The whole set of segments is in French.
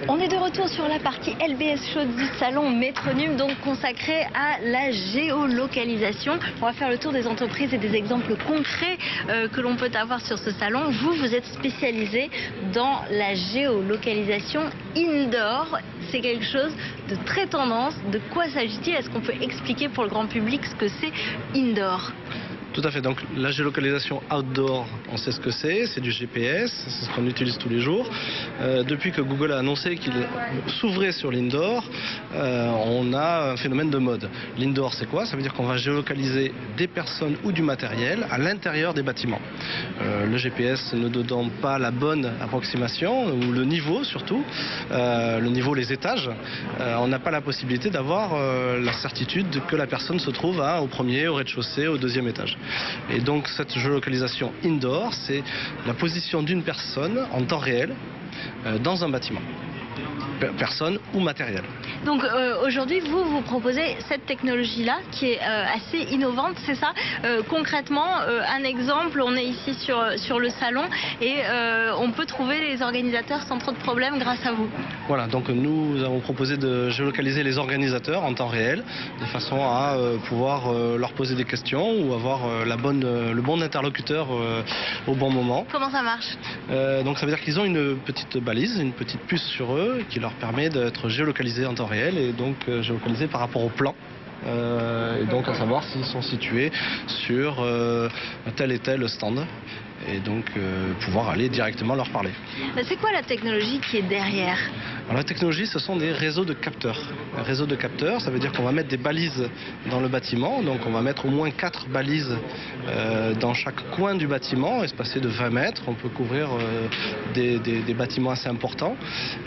On est de retour sur la partie LBS Show du salon Métronome, donc consacrée à la géolocalisation. On va faire le tour des entreprises et des exemples concrets que l'on peut avoir sur ce salon. Vous êtes spécialisé dans la géolocalisation indoor. C'est quelque chose de très tendance. De quoi s'agit-il? Est-ce qu'on peut expliquer pour le grand public ce que c'est indoor? Tout à fait. Donc la géolocalisation outdoor, on sait ce que c'est du GPS, c'est ce qu'on utilise tous les jours. Depuis que Google a annoncé qu'il s'ouvrait sur l'indoor, on a un phénomène de mode. L'indoor, c'est quoi? Ça veut dire qu'on va géolocaliser des personnes ou du matériel à l'intérieur des bâtiments. Le GPS ne donnant pas la bonne approximation, ou le niveau surtout, le niveau, les étages, on n'a pas la possibilité d'avoir la certitude que la personne se trouve au premier, au rez-de-chaussée, au deuxième étage. Et donc cette géolocalisation indoor, c'est la position d'une personne en temps réel dans un bâtiment. Personne ou matériel. Donc aujourd'hui, vous proposez cette technologie-là qui est assez innovante, c'est ça? Concrètement, un exemple, on est ici sur le salon et on peut trouver les organisateurs sans trop de problèmes grâce à vous. Voilà, donc nous avons proposé de géolocaliser les organisateurs en temps réel, de façon à pouvoir leur poser des questions ou avoir le bon interlocuteur au bon moment. Comment ça marche? Donc ça veut dire qu'ils ont une petite balise, une petite puce sur eux qui leur permet d'être géolocalisés en temps réel et donc géolocalisés par rapport au plan. Et donc à savoir s'ils sont situés sur tel et tel stand et donc pouvoir aller directement leur parler. C'est quoi la technologie qui est derrière? Alors, la technologie, ce sont des réseaux de capteurs. Un réseau de capteurs, ça veut dire qu'on va mettre des balises dans le bâtiment. Donc on va mettre au moins 4 balises dans chaque coin du bâtiment, espacé de 20 mètres. On peut couvrir des bâtiments assez importants.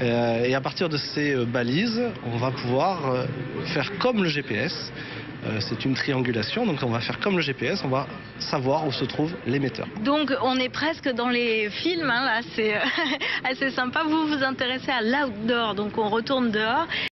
Et à partir de ces balises, on va pouvoir faire comme le GPS. C'est une triangulation, donc on va faire comme le GPS, on va savoir où se trouvent l'émetteur. Donc on est presque dans les films, là, c'est assez sympa. Vous vous intéressez à l'outdoor, donc on retourne dehors.